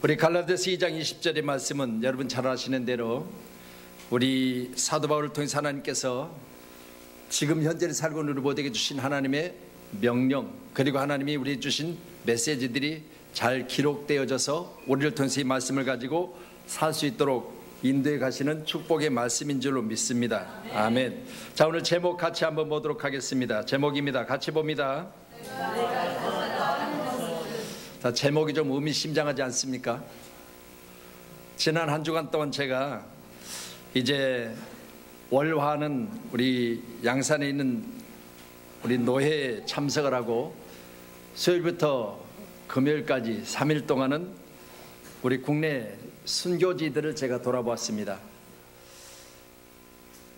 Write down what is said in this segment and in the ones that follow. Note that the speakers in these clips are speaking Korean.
우리 갈라디아서 2장 20절의 말씀은 여러분 잘 아시는 대로 우리 사도 바울을 통해서 하나님께서 지금 현재를 살고 있는 우리 모두에게 주신 하나님의 명령, 그리고 하나님이 우리에게 주신 메시지들이 잘 기록되어져서 우리를 통해서 이 말씀을 가지고 살 수 있도록 인도해 가시는 축복의 말씀인 줄로 믿습니다. 아멘. 자, 오늘 제목 같이 한번 보도록 하겠습니다. 제목입니다. 같이 봅니다. 자, 제목이 좀 의미심장하지 않습니까? 지난 한 주간 동안 제가 이제 월화는 우리 양산에 있는 우리 노회에 참석을 하고 수요일부터 금요일까지 3일 동안은 우리 국내 순교지들을 제가 돌아보았습니다.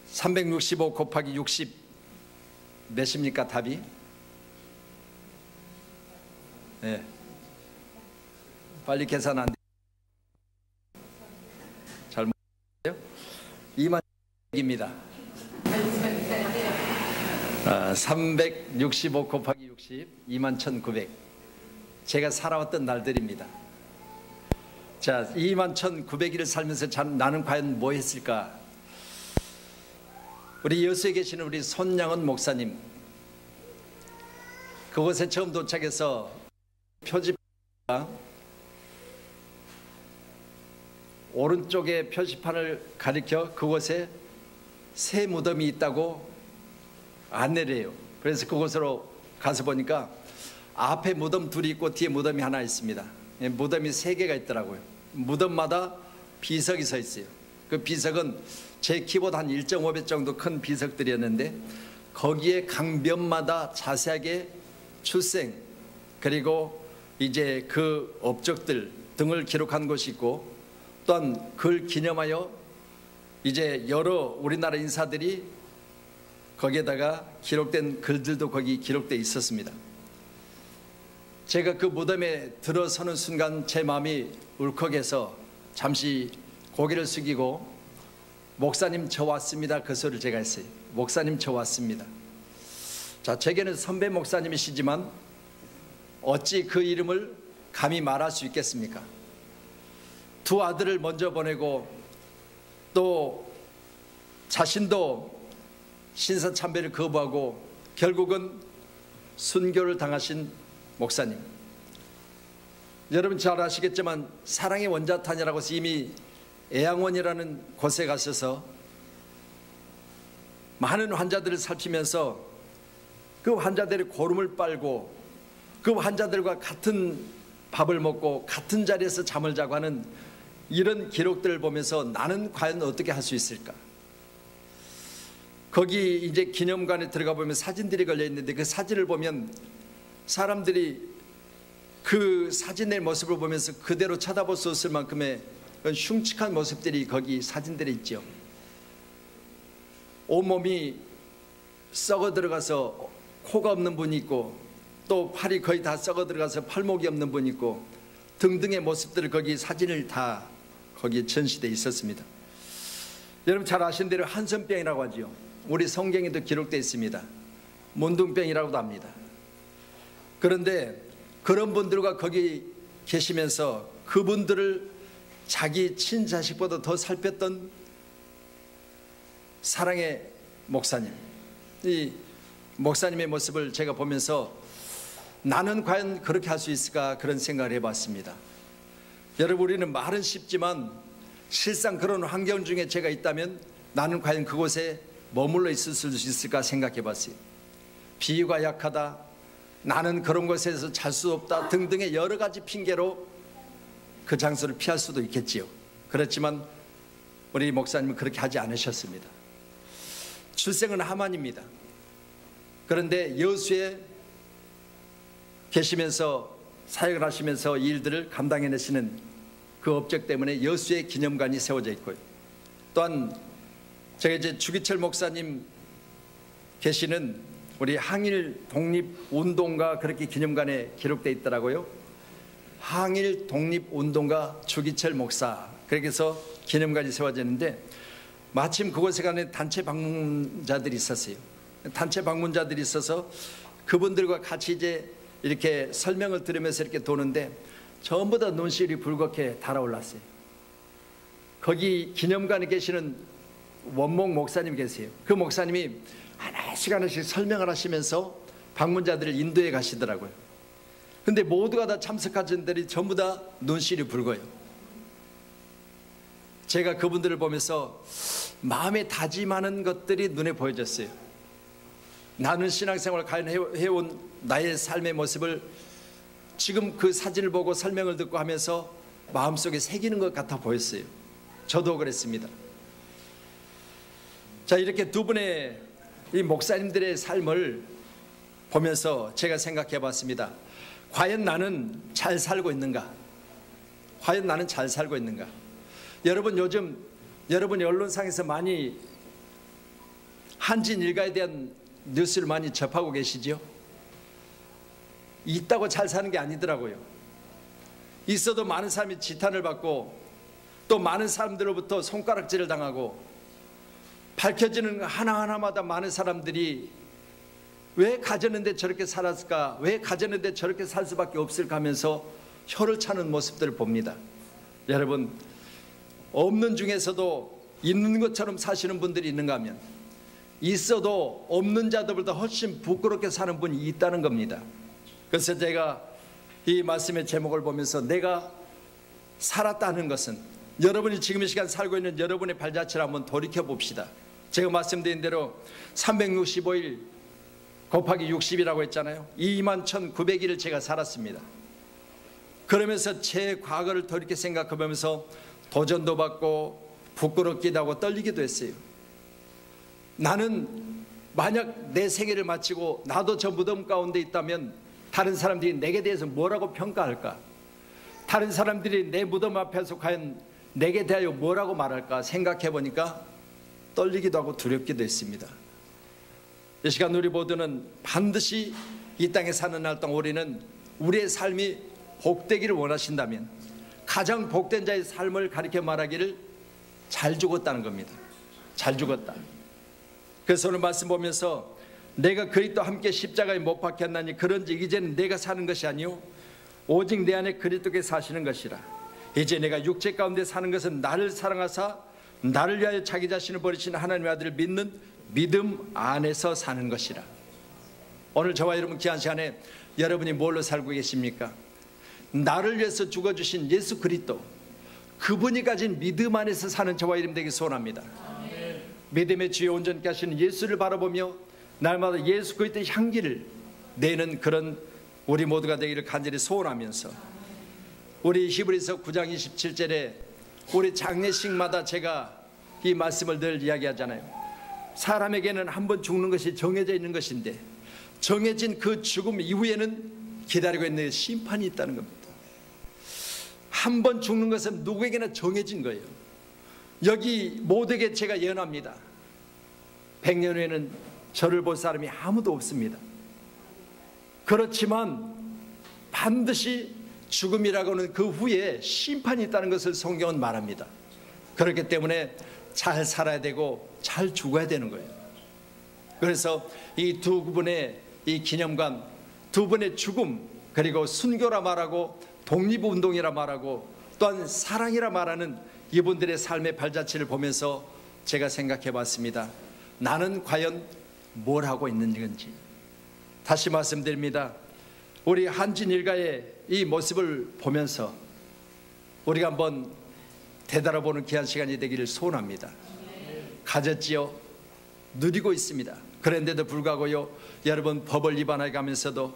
365 곱하기 60 몇입니까 답이? 네. 빨리 계산 안 돼요? 잘 모르겠어요? 2만입니다. 365 곱하기 60 21,900. 제가 살아왔던 날들입니다. 자, 21,900일을 살면서 나는 과연 뭐 했을까? 우리 여수에 계시는 우리 손양은 목사님, 그곳에 처음 도착해서 표지판 오른쪽에 표지판을 가리켜 그곳에 새 무덤이 있다고 안내를 해요. 그래서 그곳으로 가서 보니까 앞에 무덤 둘이 있고 뒤에 무덤이 하나 있습니다. 무덤이 3개가 있더라고요. 무덤마다 비석이 서 있어요. 그 비석은 제 키보다 한 1.5배 정도 큰 비석들이었는데 거기에 강변마다 자세하게 출생 그리고 이제 그 업적들 등을 기록한 곳이 있고, 또한 그를 기념하여 이제 여러 우리나라 인사들이 거기에다가 기록된 글들도 거기 기록되어 있었습니다. 제가 그 무덤에 들어서는 순간 제 마음이 울컥해서 잠시 고개를 숙이고 목사님 저 왔습니다 그 소리를 제가 했어요. 목사님 저 왔습니다. 자, 제게는 선배 목사님이시지만 어찌 그 이름을 감히 말할 수 있겠습니까? 두 아들을 먼저 보내고 또 자신도 신사참배를 거부하고 결국은 순교를 당하신 목사님, 여러분 잘 아시겠지만 사랑의 원자탄이라고 해서 이미 애양원이라는 곳에 가셔서 많은 환자들을 살피면서 그 환자들의 고름을 빨고 그 환자들과 같은 밥을 먹고 같은 자리에서 잠을 자고 하는 이런 기록들을 보면서 나는 과연 어떻게 할 수 있을까? 거기 이제 기념관에 들어가 보면 사진들이 걸려 있는데 그 사진을 보면 사람들이 그 사진의 모습을 보면서 그대로 쳐다볼 수 없을 만큼의 흉측한 모습들이 거기 사진들에 있죠. 온몸이 썩어 들어가서 코가 없는 분이 있고 또 팔이 거의 다 썩어 들어가서 팔목이 없는 분이 있고 등등의 모습들을 거기 사진을 다 거기에 전시되어 있었습니다. 여러분 잘 아시는 대로 한선병이라고 하죠. 우리 성경에도 기록되어 있습니다. 문둥병이라고도 합니다. 그런데 그런 분들과 거기 계시면서 그분들을 자기 친자식보다 더 살폈던 사랑의 목사님, 이 목사님의 모습을 제가 보면서 나는 과연 그렇게 할 수 있을까 그런 생각을 해봤습니다. 여러분, 우리는 말은 쉽지만 실상 그런 환경 중에 제가 있다면 나는 과연 그곳에 머물러 있을 수 있을까 생각해봤어요. 비유가 약하다, 나는 그런 곳에서 잘 수 없다 등등의 여러 가지 핑계로 그 장소를 피할 수도 있겠지요. 그렇지만 우리 목사님은 그렇게 하지 않으셨습니다. 출생은 하만입니다. 그런데 여수에 계시면서 사역을 하시면서 이 일들을 감당해내시는 그 업적 때문에 여수에 기념관이 세워져 있고요. 또한 제가 이제 주기철 목사님 계시는 우리 항일 독립운동가 그렇게 기념관에 기록되어 있더라고요. 항일 독립운동가 주기철 목사, 그렇게 해서 기념관이 세워졌는데 마침 그곳에 가는 단체 방문자들이 있었어요. 단체 방문자들이 있어서 그분들과 같이 이제 이렇게 설명을 들으면서 이렇게 도는데 전부 다 눈시울이 붉게 달아올랐어요. 거기 기념관에 계시는 원목 목사님 계세요. 그 목사님이 하나씩 하나씩 설명을 하시면서 방문자들을 인도해 가시더라고요. 근데 모두가 다 참석하신 분들이 전부 다 눈시울이 붉어요. 제가 그분들을 보면서 마음에 다짐하는 것들이 눈에 보여졌어요. 나는 신앙생활을 과연 해온 나의 삶의 모습을 지금 그 사진을 보고 설명을 듣고 하면서 마음속에 새기는 것 같아 보였어요. 저도 그랬습니다. 자, 이렇게 두 분의 이 목사님들의 삶을 보면서 제가 생각해 봤습니다. 과연 나는 잘 살고 있는가? 과연 나는 잘 살고 있는가? 여러분, 요즘 여러분이 언론상에서 많이 한진 일가에 대한 뉴스를 많이 접하고 계시죠? 있다고 잘 사는 게 아니더라고요. 있어도 많은 사람이 지탄을 받고 또 많은 사람들로부터 손가락질을 당하고 밝혀지는 하나하나마다 많은 사람들이 왜 가졌는데 저렇게 살았을까? 왜 가졌는데 저렇게 살 수밖에 없을까 하면서 혀를 차는 모습들을 봅니다. 여러분, 없는 중에서도 있는 것처럼 사시는 분들이 있는가 하면 있어도 없는 자들보다 훨씬 부끄럽게 사는 분이 있다는 겁니다. 그래서 제가 이 말씀의 제목을 보면서 내가 살았다는 것은, 여러분이 지금 이 시간 살고 있는 여러분의 발자취를 한번 돌이켜 봅시다. 제가 말씀드린 대로 365일 곱하기 60이라고 했잖아요. 21,900일을 제가 살았습니다. 그러면서 제 과거를 돌이켜 생각해보면서 도전도 받고 부끄럽기도 하고 떨리기도 했어요. 나는 만약 내 생애를 마치고 나도 저 무덤 가운데 있다면 다른 사람들이 내게 대해서 뭐라고 평가할까? 다른 사람들이 내 무덤 앞에서 과연 내게 대하여 뭐라고 말할까 생각해 보니까 떨리기도 하고 두렵기도 했습니다. 이 시간 우리 모두는 반드시 이 땅에 사는 날 동안 우리는 우리의 삶이 복되기를 원하신다면 가장 복된 자의 삶을 가리켜 말하기를 잘 죽었다는 겁니다. 잘 죽었다. 그래서 오늘 말씀 보면서 내가 그리스도와 함께 십자가에 못 박혔나니 그런즉 이제는 내가 사는 것이 아니요 오직 내 안에 그리스도께서 사시는 것이라. 이제 내가 육체 가운데 사는 것은 나를 사랑하사 나를 위하여 자기 자신을 버리신 하나님의 아들을 믿는 믿음 안에서 사는 것이라. 오늘 저와 여러분 귀한 시간에 여러분이 뭘로 살고 계십니까? 나를 위해서 죽어주신 예수 그리스도, 그분이 가진 믿음 안에서 사는 저와 여러분 되기 소원합니다. 믿음의 주요 온전케 하시는 예수를 바라보며 날마다 예수 그리스도의 향기를 내는 그런 우리 모두가 되기를 간절히 소원하면서, 우리 히브리서 9장 27절에 우리 장례식마다 제가 이 말씀을 늘 이야기하잖아요. 사람에게는 한 번 죽는 것이 정해져 있는 것인데 정해진 그 죽음 이후에는 기다리고 있는 심판이 있다는 겁니다. 한 번 죽는 것은 누구에게나 정해진 거예요. 여기 모두에게 제가 예언합니다. 100년 후에는 저를 볼 사람이 아무도 없습니다. 그렇지만 반드시 죽음이라고는 그 후에 심판이 있다는 것을 성경은 말합니다. 그렇기 때문에 잘 살아야 되고 잘 죽어야 되는 거예요. 그래서 이 두 분의 이 기념관, 두 분의 죽음, 그리고 순교라 말하고 독립운동이라 말하고 또한 사랑이라 말하는 이분들의 삶의 발자취를 보면서 제가 생각해 봤습니다. 나는 과연 뭘 하고 있는 건지. 다시 말씀드립니다. 우리 한진 일가의 이 모습을 보면서 우리가 한번 되돌아보는 귀한 시간이 되기를 소원합니다. 가졌지요? 누리고 있습니다. 그런데도 불구하고요, 여러분 법을 위반해 가면서도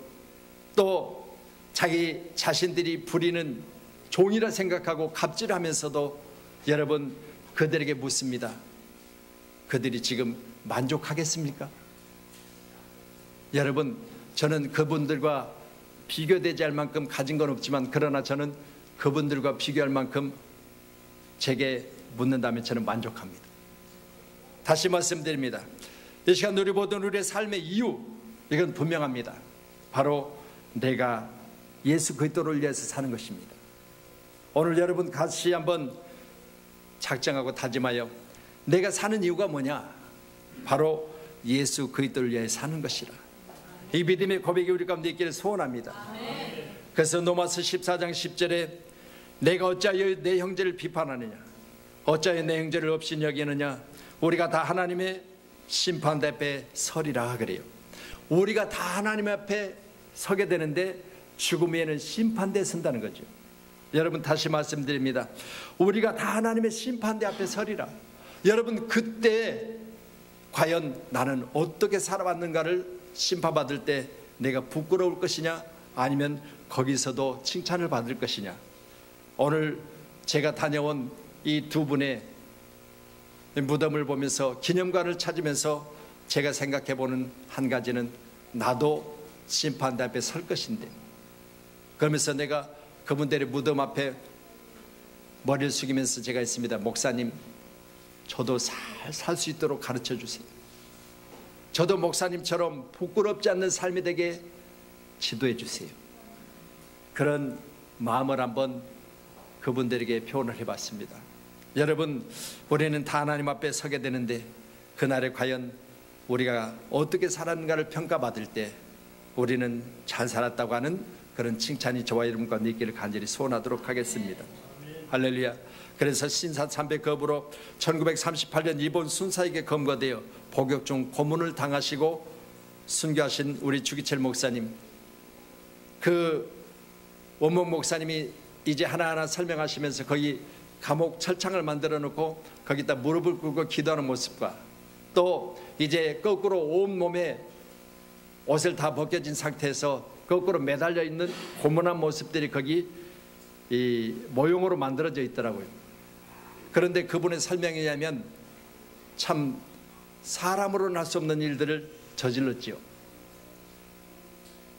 또 자기 자신들이 부리는 종이라 생각하고 갑질하면서도 여러분 그들에게 묻습니다. 그들이 지금 만족하겠습니까? 여러분, 저는 그분들과 비교되지 않을 만큼 가진 건 없지만 그러나 저는 그분들과 비교할 만큼 제게 묻는다면 저는 만족합니다. 다시 말씀드립니다. 이 시간 우리 보던 우리의 삶의 이유, 이건 분명합니다. 바로 내가 예수 그리스도를 위해서 사는 것입니다. 오늘 여러분 같이 한번 작정하고 다짐하여 내가 사는 이유가 뭐냐? 바로 예수 그리스도를 위해 사는 것이라. 이 믿음의 고백이 우리 가운데 있기를 소원합니다. 그래서 로마서 14장 10절에 내가 어찌하여 내 형제를 비판하느냐, 어찌하여 내 형제를 없인 여기느냐, 우리가 다 하나님의 심판대 앞에 서리라 그래요. 우리가 다 하나님 앞에 서게 되는데 죽음 후에는 심판대에 선다는 거죠. 여러분, 다시 말씀드립니다. 우리가 다 하나님의 심판대 앞에 서리라. 여러분, 그때 과연 나는 어떻게 살아왔는가를 심판받을 때 내가 부끄러울 것이냐, 아니면 거기서도 칭찬을 받을 것이냐. 오늘 제가 다녀온 이 두 분의 무덤을 보면서, 기념관을 찾으면서 제가 생각해 보는 한 가지는, 나도 심판대 앞에 설 것인데, 그러면서 내가 그분들의 무덤 앞에 머리를 숙이면서 제가 했습니다. 목사님, 저도 살 수 있도록 가르쳐 주세요. 저도 목사님처럼 부끄럽지 않는 삶이 되게 지도해 주세요. 그런 마음을 한번 그분들에게 표현을 해봤습니다. 여러분, 우리는 다 하나님 앞에 서게 되는데, 그날에 과연 우리가 어떻게 살았는가를 평가받을 때 우리는 잘 살았다고 하는 그런 칭찬이 저와 여러분과 있기를 간절히 소원하도록 하겠습니다. 할렐루야. 그래서 신사 300급으로 1938년 일본 순사에게 검거되어 복역 중 고문을 당하시고 순교하신 우리 주기철 목사님, 그 원목 목사님이 이제 하나하나 설명하시면서 거기 감옥 철창을 만들어 놓고 거기다 무릎을 꿇고 기도하는 모습과, 또 이제 거꾸로 온몸에 옷을 다 벗겨진 상태에서 거꾸로 매달려 있는 고문한 모습들이 거기 이 모형으로 만들어져 있더라고요. 그런데 그분의 설명에 의하면 참 사람으로는 할 수 없는 일들을 저질렀지요.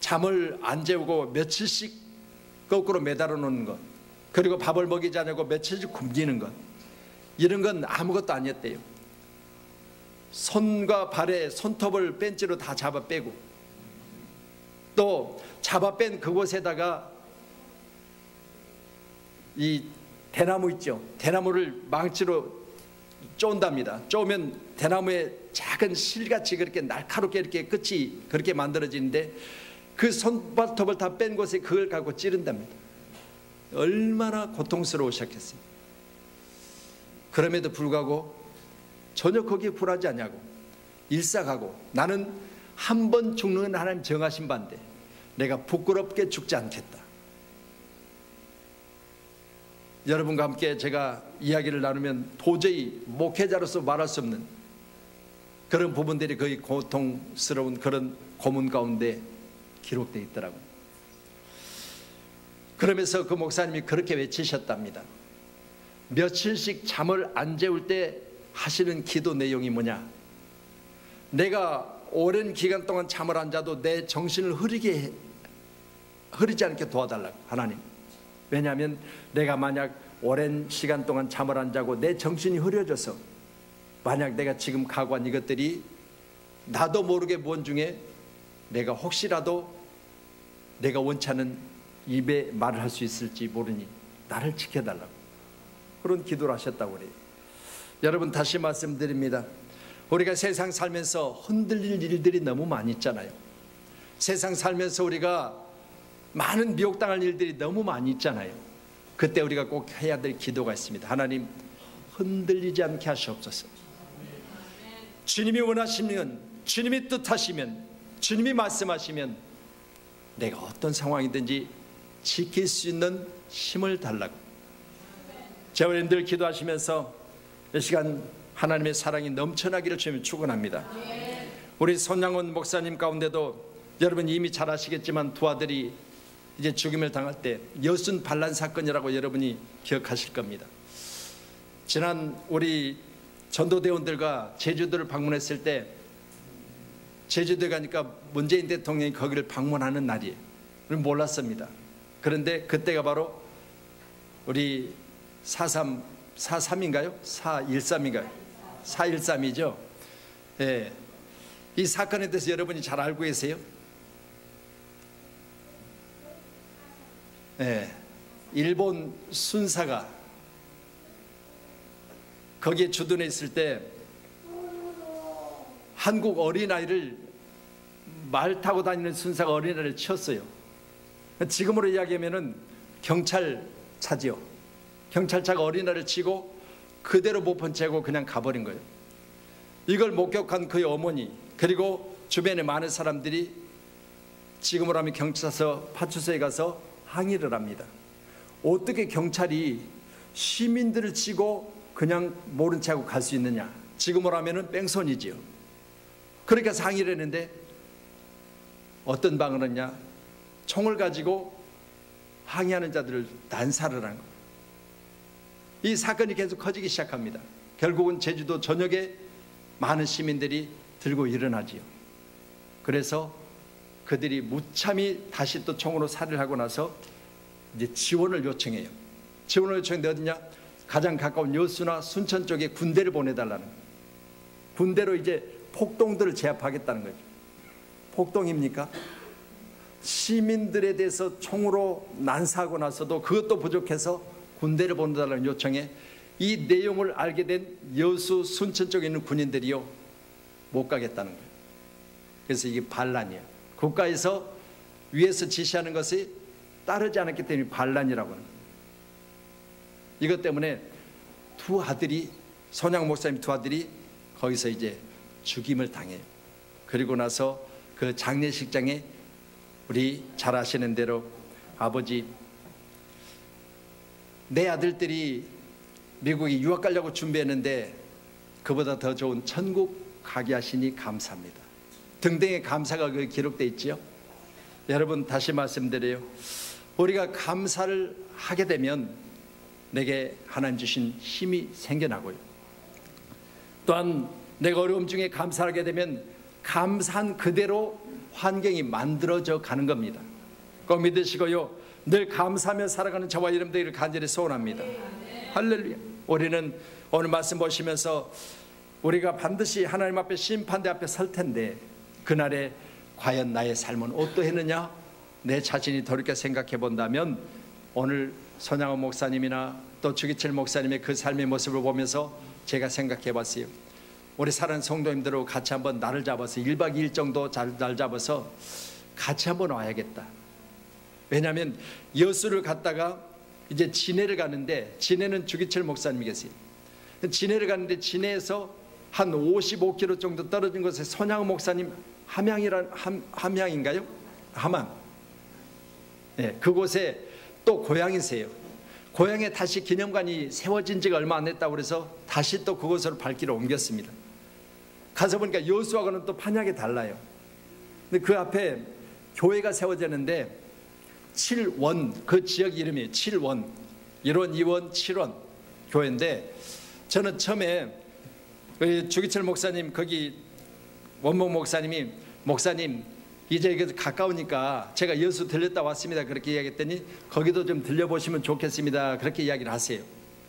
잠을 안 재우고 며칠씩 거꾸로 매달아 놓는 것, 그리고 밥을 먹이지 않고 며칠씩 굶기는 것, 이런 건 아무것도 아니었대요. 손과 발에 손톱을 벤치로 다 잡아 빼고, 또 잡아 뺀 그곳에다가 이 대나무 있죠, 대나무를 망치로 쪼은답니다. 쪼으면 대나무에 작은 실같이 그렇게 날카롭게 이렇게 끝이 그렇게 만들어지는데, 그 손발톱을 다 뺀 곳에 그걸 갖고 찌른답니다. 얼마나 고통스러우셨겠습니까? 그럼에도 불구하고 전혀 거기에 굴하지 않냐고 일삭하고, 나는 한 번 죽는 하나님 정하신 바인데 내가 부끄럽게 죽지 않겠다. 여러분과 함께 제가 이야기를 나누면 도저히 목회자로서 말할 수 없는 그런 부분들이 거의 고통스러운 그런 고문 가운데 기록되어 있더라고요. 그러면서 그 목사님이 그렇게 외치셨답니다. 며칠씩 잠을 안 재울 때 하시는 기도 내용이 뭐냐, 내가 오랜 기간 동안 잠을 안 자도 내 정신을 흐리지 않게 도와달라고. 하나님, 왜냐하면 내가 만약 오랜 시간 동안 잠을 안 자고 내 정신이 흐려져서 만약 내가 지금 각오한 이것들이 나도 모르게 뭔 중에 내가 혹시라도 내가 원치 않은 입에 말을 할 수 있을지 모르니 나를 지켜달라고 그런 기도를 하셨다고 그래요. 여러분, 다시 말씀드립니다. 우리가 세상 살면서 흔들릴 일들이 너무 많이 있잖아요. 세상 살면서 우리가 많은 미혹당할 일들이 너무 많이 있잖아요. 그때 우리가 꼭 해야 될 기도가 있습니다. 하나님, 흔들리지 않게 하시옵소서. 주님이 원하시면, 주님이 뜻하시면, 주님이 말씀하시면 내가 어떤 상황이든지 지킬 수 있는 힘을 달라고. 제가 늘 기도하시면서 이 시간 하나님의 사랑이 넘쳐나기를 주님 축원합니다. 우리 손양원 목사님 가운데도 여러분 이미 잘 아시겠지만 두 아들이 이제 죽임을 당할 때 여순 반란 사건이라고 여러분이 기억하실 겁니다. 지난 우리 전도대원들과 제주도를 방문했을 때, 제주도에 가니까 문재인 대통령이 거기를 방문하는 날이에요. 우리는 몰랐습니다. 그런데 그때가 바로 우리 4.3인가요? 4.13인가요? 4.13이죠. 예. 이 사건에 대해서 여러분이 잘 알고 계세요? 예. 일본 순사가 거기에 주둔해 있을 때 한국 어린아이를, 말 타고 다니는 순사가 어린아이를 치었어요. 지금으로 이야기하면은 경찰차지요. 경찰차가 어린아이를 치고 그대로 못 본 채고 그냥 가버린 거예요. 이걸 목격한 그의 어머니 그리고 주변의 많은 사람들이 지금으로 하면 경찰서 파출소에 가서 항의를 합니다. 어떻게 경찰이 시민들을 치고 그냥 모른 체 하고 갈 수 있느냐. 지금으로 하면은 뺑소니지요. 그러니까 항의를 했는데 어떤 방을 했냐. 총을 가지고 항의하는 자들을 난사를 한 거예요. 이 사건이 계속 커지기 시작합니다. 결국은 제주도 전역에 많은 시민들이 들고 일어나지요. 그래서 그들이 무참히 다시 또 총으로 살해를 하고 나서 이제 지원을 요청해요. 지원을 요청했는데 어디냐? 가장 가까운 여수나 순천 쪽에 군대를 보내달라는 거예요. 군대로 이제 폭동들을 제압하겠다는 거죠. 폭동입니까? 시민들에 대해서 총으로 난사하고 나서도 그것도 부족해서 군대를 보내달라는 요청에 이 내용을 알게 된 여수 순천 쪽에 있는 군인들이요 못 가겠다는 거예요. 그래서 이게 반란이에요. 국가에서 위에서 지시하는 것이 따르지 않았기 때문에 반란이라고 하는 거예요. 이것 때문에 두 아들이 손양 목사님 두 아들이 거기서 이제 죽임을 당해요. 그리고 나서 그 장례식장에 우리 잘 아시는 대로 아버지 내 아들들이 미국에 유학 가려고 준비했는데 그보다 더 좋은 천국 가게 하시니 감사합니다. 등등의 감사가 그 기록되어 있지요. 여러분 다시 말씀드려요. 우리가 감사를 하게 되면 내게 하나님 주신 힘이 생겨나고요. 또한 내가 어려움 중에 감사하게 되면 감사한 그대로 환경이 만들어져 가는 겁니다. 꼭 믿으시고요. 늘 감사하며 살아가는 저와 여러분들을 간절히 소원합니다. 할렐루야. 우리는 오늘 말씀 보시면서 우리가 반드시 하나님 앞에 심판대 앞에 설 텐데 그날에 과연 나의 삶은 어떠했느냐 내 자신이 돌이켜 생각해 본다면 오늘 손양원 목사님이나 또 주기철 목사님의 그 삶의 모습을 보면서 제가 생각해 봤어요. 우리 사랑하는 성도님들하고 같이 한번 날을 잡아서 1박 2일 정도 날 잡아서 같이 한번 와야겠다. 왜냐하면 여수를 갔다가 이제 진해를 가는데 진해는 주기철 목사님이 계세요. 진해를 가는데 진해에서 한 55km 정도 떨어진 곳에 손양원 목사님 함양인가요? 함양. 네, 그곳에 또 고향이세요. 고향에 다시 기념관이 세워진 지가 얼마 안 됐다고 그래서 다시 또 그곳으로 발길을 옮겼습니다. 가서 보니까 여수하고는 또 판약이 달라요. 근데 그 앞에 교회가 세워졌는데 7원, 그 지역 이름이 7원, 1원, 2원, 7원 교회인데 저는 처음에 주기철 목사님 거기 원목 목사님이 목사님 이제 가까우니까 제가 여수 들렸다 왔습니다 그렇게 이야기했더니 거기도 좀 들려보시면 좋겠습니다 그렇게 이야기를 하세요.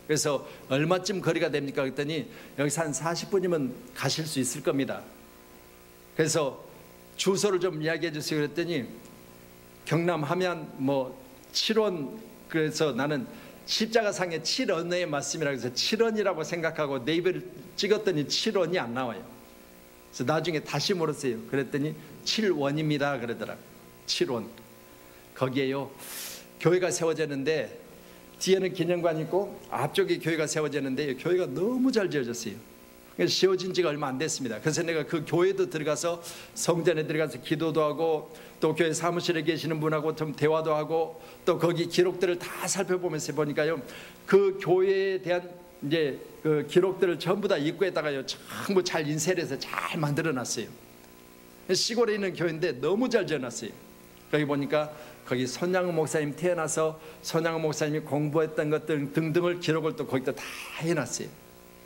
그래서 얼마쯤 거리가 됩니까 그랬더니 여기서 한 40분이면 가실 수 있을 겁니다. 그래서 주소를 좀 이야기해 주세요 그랬더니 경남 하면 뭐 7원 그래서 나는 십자가상에 7원의 말씀이라고 해서 7원이라고 생각하고 네이버를 찍었더니 7원이 안 나와요. 그래서 나중에 다시 물었어요. 그랬더니 7원입니다 그러더라고요. 7원 거기에요 교회가 세워졌는데 뒤에는 기념관이 있고 앞쪽에 교회가 세워졌는데 교회가 너무 잘 지어졌어요. 그래서 지어진 지가 얼마 안 됐습니다. 그래서 내가 그 교회도 들어가서 성전에 들어가서 기도도 하고 또 교회 사무실에 계시는 분하고 좀 대화도 하고 또 거기 기록들을 다 살펴보면서 보니까요 그 교회에 대한 이제 그 기록들을 전부 다 입구에다가요 전부 잘 인쇄를 해서 잘 만들어 놨어요. 시골에 있는 교회인데 너무 잘 지어놨어요. 거기 보니까 거기 손양원 목사님 태어나서 손양원 목사님이 공부했던 것들 등등을 기록을 또 거기다 다 해놨어요.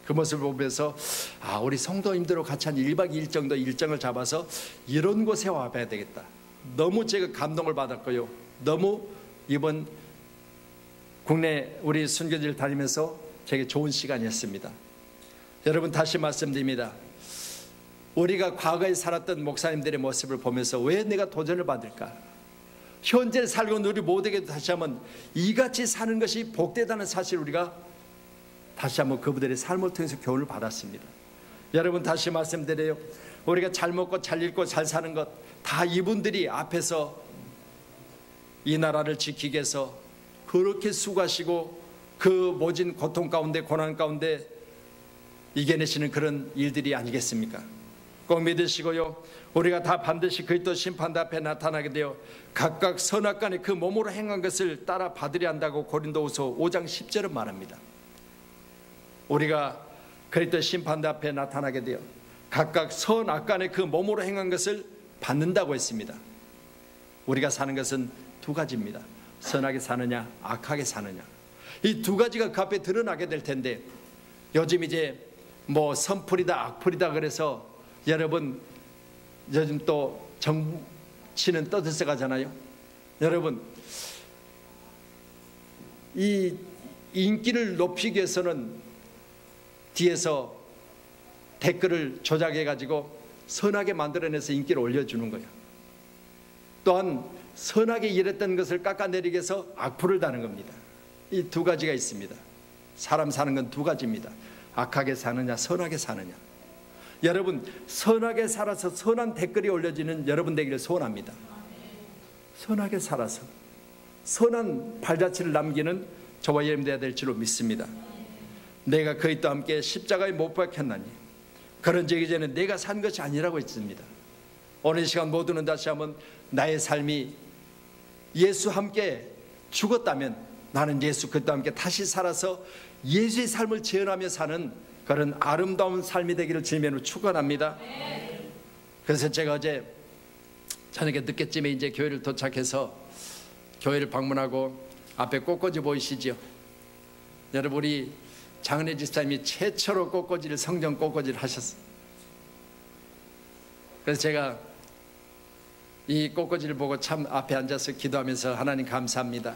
그 모습을 보면서 아 우리 성도님들하고 같이 한 1박 2일 정도 일정을 잡아서 이런 곳에 와봐야 되겠다. 너무 제가 감동을 받았고요. 너무 이번 국내 우리 순교지를 다니면서 되게 좋은 시간이었습니다. 여러분 다시 말씀드립니다. 우리가 과거에 살았던 목사님들의 모습을 보면서 왜 내가 도전을 받을까? 현재 살고 우리 모두에게도 다시 한번 이같이 사는 것이 복되다는 사실을 우리가 다시 한번 그분들의 삶을 통해서 교훈을 받았습니다. 여러분 다시 말씀드려요. 우리가 잘 먹고 잘 읽고 잘 사는 것 다 이분들이 앞에서 이 나라를 지키기 위해서 그렇게 수고하시고 그 모진 고통 가운데 고난 가운데 이겨내시는 그런 일들이 아니겠습니까? 꼭 믿으시고요, 우리가 다 반드시 그리스도 심판대 앞에 나타나게 되어 각각 선악간에 그 몸으로 행한 것을 따라 받으려 한다고 고린도후서 5장 10절은 말합니다. 우리가 그리스도 심판대 앞에 나타나게 되어 각각 선악간에 그 몸으로 행한 것을 받는다고 했습니다. 우리가 사는 것은 두 가지입니다. 선하게 사느냐 악하게 사느냐, 이 두 가지가 그 앞에 드러나게 될 텐데, 요즘 이제 뭐 선풀이다 악풀이다 그래서 여러분 요즘 또 정치는 떠들썩 하잖아요. 여러분, 이 인기를 높이기 위해서는 뒤에서 댓글을 조작해 가지고 선하게 만들어내서 인기를 올려주는 거예요. 또한 선하게 일했던 것을 깎아내리기 위해서 악플을 다는 겁니다. 이 두 가지가 있습니다. 사람 사는 건 두 가지입니다. 악하게 사느냐 선하게 사느냐. 여러분, 선하게 살아서 선한 댓글이 올려지는 여러분 되기를 소원합니다. 선하게 살아서 선한 발자취를 남기는 저와 여러분 되어야 될 줄로 믿습니다. 내가 그리스도와 함께 십자가에 못 박혔나니 그런즉 이제는 내가 산 것이 아니라고 했습니다. 오늘 이 시간 모두는 다시 한번 나의 삶이 예수와 함께 죽었다면 나는 예수 그리스도와 함께 다시 살아서 예수의 삶을 재현하며 사는 그런 아름다운 삶이 되기를 주님으로 축원합니다. 그래서 제가 어제 저녁에 늦게쯤에 이제 교회를 도착해서 교회를 방문하고 앞에 꽃꽂이 보이시죠? 여러분, 우리 장은혜 집사님이 최초로 꽃꽂이를, 성전 꽃꽂이를 하셨어요. 그래서 제가 이 꽃꽂이를 보고 참 앞에 앉아서 기도하면서 하나님 감사합니다.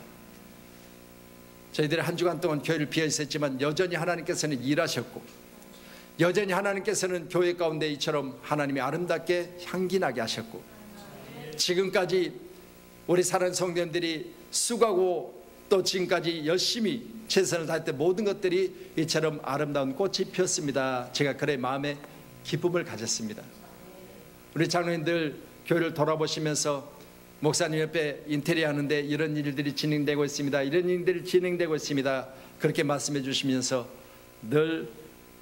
저희들이 한 주간 동안 교회를 비어 있었지만 여전히 하나님께서는 일하셨고, 여전히 하나님께서는 교회 가운데 이처럼 하나님이 아름답게 향기나게 하셨고, 지금까지 우리 사랑하는 성도님들이 수고하고 또 지금까지 열심히 최선을 다할 때 모든 것들이 이처럼 아름다운 꽃이 피었습니다. 제가 그래 마음에 기쁨을 가졌습니다. 우리 장로님들 교회를 돌아보시면서 목사님 옆에 인테리어 하는데 이런 일들이 진행되고 있습니다, 이런 일들이 진행되고 있습니다, 그렇게 말씀해 주시면서 늘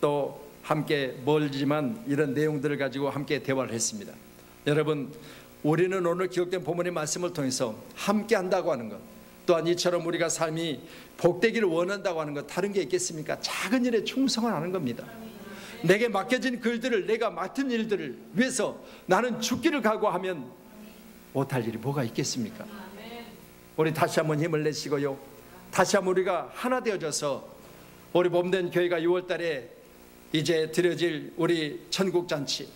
또 함께 멀지만 이런 내용들을 가지고 함께 대화를 했습니다. 여러분, 우리는 오늘 기록된 본문의 말씀을 통해서 함께 한다고 하는 것, 또한 이처럼 우리가 삶이 복되기를 원한다고 하는 것, 다른 게 있겠습니까? 작은 일에 충성을 하는 겁니다. 내게 맡겨진 그 일들을, 내가 맡은 일들을 위해서 나는 죽기를 각오하면 못할 일이 뭐가 있겠습니까? 우리 다시 한번 힘을 내시고요, 다시 한번 우리가 하나 되어져서 우리 몸된 교회가 6월달에 이제 드려질 우리 천국잔치,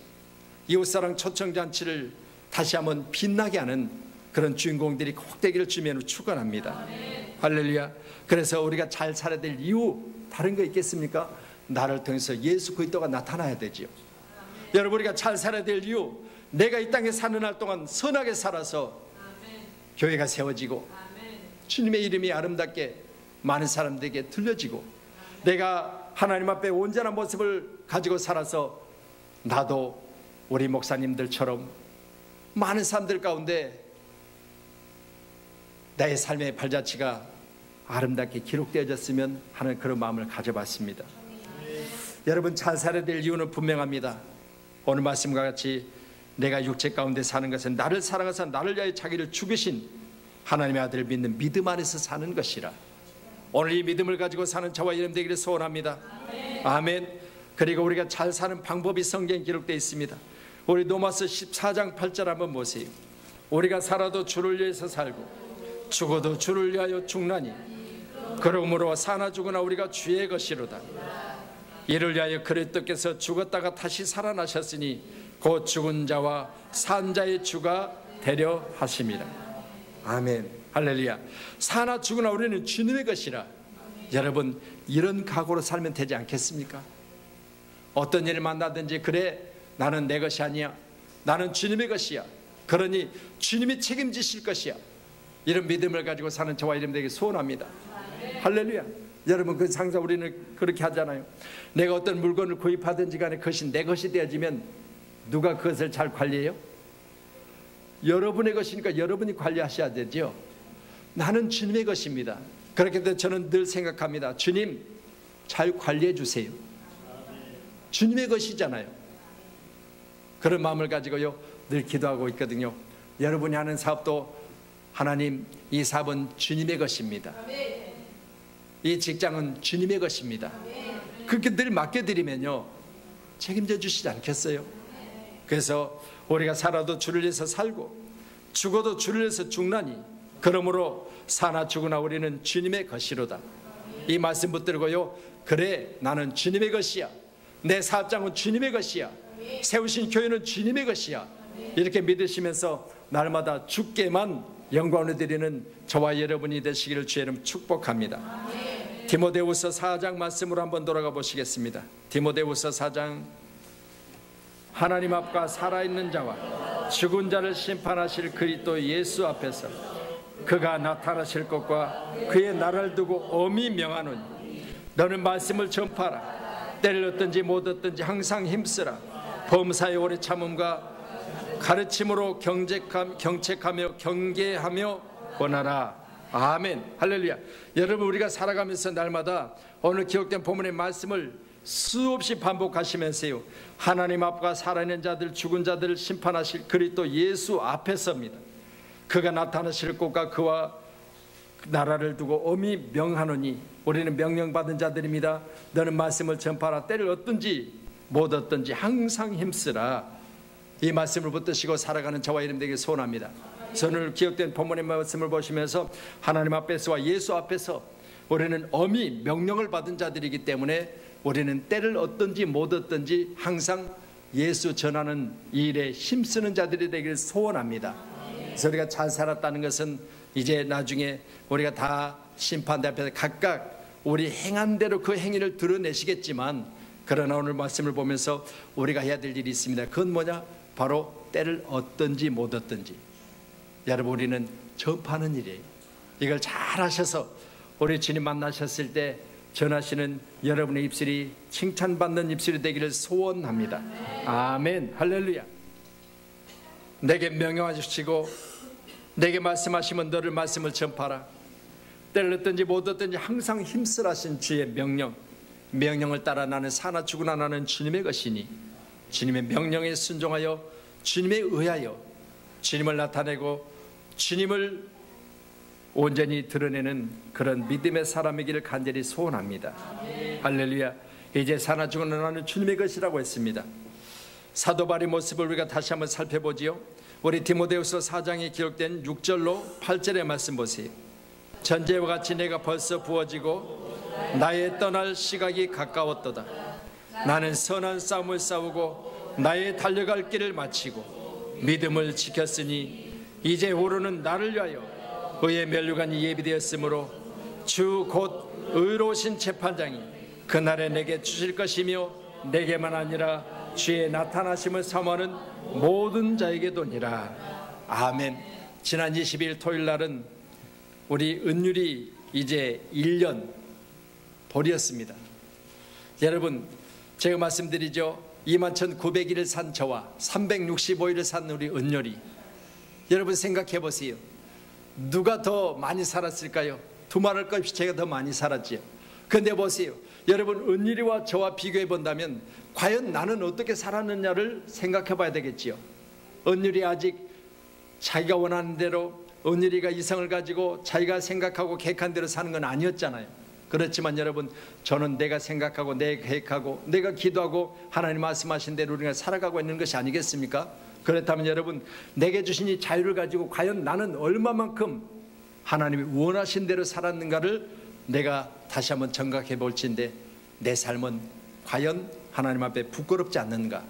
이웃사랑 초청잔치를 다시 한번 빛나게 하는 그런 주인공들이 꼭 되기를 주님으로 축원합니다. 할렐루야. 그래서 우리가 잘 살아야 될 이유, 다른 거 있겠습니까? 나를 통해서 예수 그리스도가 나타나야 되지요. 여러분, 우리가 잘 살아야 될 이유, 내가 이 땅에 사는 날 동안 선하게 살아서 교회가 세워지고 주님의 이름이 아름답게 많은 사람들에게 들려지고, 내가 하나님 앞에 온전한 모습을 가지고 살아서 나도 우리 목사님들처럼 많은 사람들 가운데 나의 삶의 발자취가 아름답게 기록되어졌으면 하는 그런 마음을 가져봤습니다. 여러분, 잘 살아야 될 이유는 분명합니다. 오늘 말씀과 같이 내가 육체 가운데 사는 것은 나를 사랑하사 나를 위하여 자기를 죽이신 하나님의 아들을 믿는 믿음 안에서 사는 것이라. 오늘 이 믿음을 가지고 사는 저와 여러분 되기를 소원합니다. 아멘. 그리고 우리가 잘 사는 방법이 성경에 기록되어 있습니다. 우리 로마서 14장 8절 한번 보세요. 우리가 살아도 주를 위해서 살고 죽어도 주를 위하여 죽나니 그러므로 사나 죽으나 우리가 주의 것이로다. 이를 위하여 그리스도께서 죽었다가 다시 살아나셨으니 곧 죽은 자와 산 자의 주가 되려 하심이라. 아멘. 할렐루야. 사나 죽으나 우리는 주님의 것이라. 여러분, 이런 각오로 살면 되지 않겠습니까? 어떤 일을 만나든지, 그래 나는 내 것이 아니야, 나는 주님의 것이야, 그러니 주님이 책임지실 것이야, 이런 믿음을 가지고 사는 저와 여러분 되게 소원합니다. 할렐루야. 여러분, 그 항상 우리는 그렇게 하잖아요. 내가 어떤 물건을 구입하든지 간에 그것이 내 것이 되어지면 누가 그것을 잘 관리해요? 여러분의 것이니까 여러분이 관리하셔야 되죠. 나는 주님의 것입니다. 그렇게 해서 저는 늘 생각합니다. 주님 잘 관리해 주세요. 주님의 것이잖아요. 그런 마음을 가지고요 늘 기도하고 있거든요. 여러분이 하는 사업도 하나님, 이 사업은 주님의 것입니다. 이 직장은 주님의 것입니다. 그렇게 늘 맡겨드리면요 책임져 주시지 않겠어요? 그래서 우리가 살아도 주를 위해서 살고 죽어도 주를 위해서 죽나니 그러므로 사나 죽으나 우리는 주님의 것이로다. 이 말씀 붙들고요, 그래 나는 주님의 것이야, 내 사업장은 주님의 것이야, 세우신 교회는 주님의 것이야, 이렇게 믿으시면서 날마다 주께만 영광을 드리는 저와 여러분이 되시기를 주의 이름 축복합니다. 디모데후서 4장 말씀으로 한번 돌아가 보시겠습니다. 디모데후서 4장. 하나님 앞과 살아있는 자와 죽은 자를 심판하실 그리스도 예수 앞에서 그가 나타나실 것과 그의 나라를 두고 엄히 명하노니 너는 말씀을 전파하라. 때를 얻든지 못 얻든지 항상 힘쓰라. 범사의 오래 참음과 가르침으로 경책하며 경계하며 권하라. 아멘. 할렐루야. 여러분, 우리가 살아가면서 날마다 오늘 기록된 본문의 말씀을 수없이 반복하시면서요, 하나님 앞과 살아있는 자들 죽은 자들을 심판하실 그리스도 예수 앞에 섭니다. 그가 나타나실 곳과 그와 나라를 두고 엄히 명하노니 우리는 명령받은 자들입니다. 너는 말씀을 전파하라. 때를 얻든지 못 얻든지 항상 힘쓰라. 이 말씀을 붙드시고 살아가는 저와 이름 되길 소원합니다. 오늘 기억된 본문의 말씀을 보시면서 하나님 앞에서와 예수 앞에서 우리는 엄히 명령을 받은 자들이기 때문에 우리는 때를 얻든지 못 얻든지 항상 예수 전하는 일에 힘쓰는 자들이 되기를 소원합니다. 그래서 우리가 잘 살았다는 것은 이제 나중에 우리가 다 심판대 앞에서 각각 우리 행한 대로 그 행위를 드러내시겠지만, 그러나 오늘 말씀을 보면서 우리가 해야 될 일이 있습니다. 그건 뭐냐? 바로 때를 얻든지 못 얻든지 여러분, 우리는 전파하는 일이에요. 이걸 잘 하셔서 우리 주님 만나셨을 때 전하시는 여러분의 입술이 칭찬받는 입술이 되기를 소원합니다. 아멘. 할렐루야. 내게 명령하시고 내게 말씀하시면 너를 말씀을 전파라. 때를 얻든지 못 얻든지 항상 힘쓰라신 주의 명령을 따라 나는 사나 죽으나 나는 주님의 것이니 주님의 명령에 순종하여 주님에 의하여 주님을 나타내고 주님을 온전히 드러내는 그런 믿음의 사람이기를 간절히 소원합니다. 할렐루야. 이제 사나 죽으나 나는 주님의 것이라고 했습니다. 사도 바울의 모습을 우리가 다시 한번 살펴보지요. 우리 디모데후서 4장에 기록된 6절로 8절의 말씀 보세요. 전제와 같이 내가 벌써 부어지고 나의 떠날 시각이 가까웠도다. 나는 선한 싸움을 싸우고 나의 달려갈 길을 마치고 믿음을 지켰으니 이제 오르는 나를 위하여 의의 면류관이 예비되었으므로 주 곧 의로우신 재판장이 그날에 내게 주실 것이며 내게만 아니라 주의 나타나심을 사모하는 모든 자에게도니라. 아멘. 지난 22일 토요일 날은 우리 은율이 이제 1년 벌이었습니다. 여러분, 제가 말씀드리죠. 21,900일을 산 저와 365일을 산 우리 은율이, 여러분 생각해 보세요. 누가 더 많이 살았을까요? 두말할 것 없이 제가 더 많이 살았지요. 그런데 보세요. 여러분, 은율이와 저와 비교해 본다면 과연 나는 어떻게 살았느냐를 생각해 봐야 되겠지요. 은율이 아직 자기가 원하는 대로, 은율이가 이성을 가지고 자기가 생각하고 계획한 대로 사는 건 아니었잖아요. 그렇지만 여러분, 저는 내가 생각하고 내가 계획하고 내가 기도하고 하나님 말씀하신 대로 우리가 살아가고 있는 것이 아니겠습니까? 그렇다면 여러분, 내게 주신 이 자유를 가지고 과연 나는 얼마만큼 하나님이 원하신 대로 살았는가를 내가 다시 한번 정각해 볼진데, 내 삶은 과연 하나님 앞에 부끄럽지 않는가?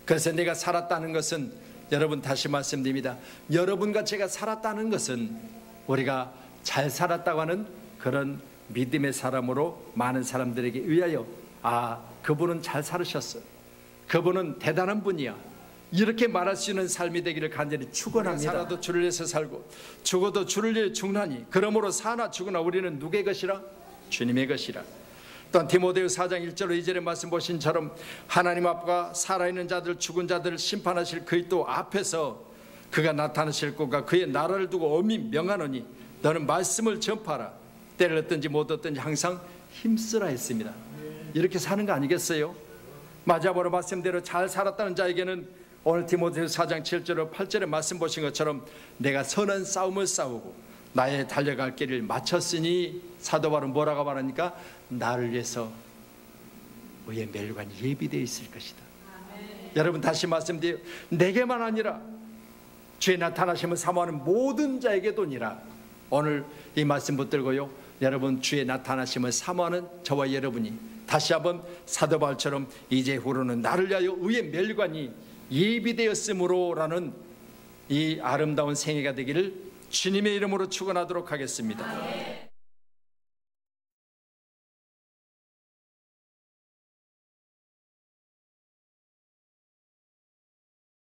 그래서 내가 살았다는 것은, 여러분 다시 말씀드립니다. 여러분과 제가 살았다는 것은 우리가 잘 살았다고 하는 그런 믿음의 사람으로 많은 사람들에게 의하여, 아, 그분은 잘 살으셨어요, 그분은 대단한 분이야, 이렇게 말할 수 있는 삶이 되기를 간절히 축원합니다. 살아도 주를 위해서 살고 죽어도 주를 위해 죽나니 그러므로 사나 죽으나 우리는 누구의 것이라? 주님의 것이라. 또한 디모데후서 4장 1절 2절의 말씀 보신처럼 하나님 앞과 살아있는 자들 죽은 자들을 심판하실 그리스도 앞에서 그가 나타나실 것과 그의 나라를 두고 엄히 명하노니 너는 말씀을 전파하라. 때를 얻든지 못 얻든지 항상 힘쓰라 했습니다. 이렇게 사는 거 아니겠어요? 마자보로 말씀대로 잘 살았다는 자에게는 오늘 디모데후서 4장 7절 8절에 말씀 보신 것처럼 내가 선한 싸움을 싸우고 나의 달려갈 길을 마쳤으니 사도 바울은 뭐라고 말하니까 나를 위해서 의의 멸관이 예비되어 있을 것이다. 여러분 다시 말씀드려요. 내게만 아니라 주의 나타나심을 사모하는 모든 자에게도니라. 오늘 이 말씀 붙들고요, 여러분 주의 나타나심을 사모하는 저와 여러분이 다시 한번 사도 바울처럼 이제후로는 나를 위하여 의의 멸관이 예비되었으므로 라는 이 아름다운 생애가 되기를 주님의 이름으로 축원하도록 하겠습니다.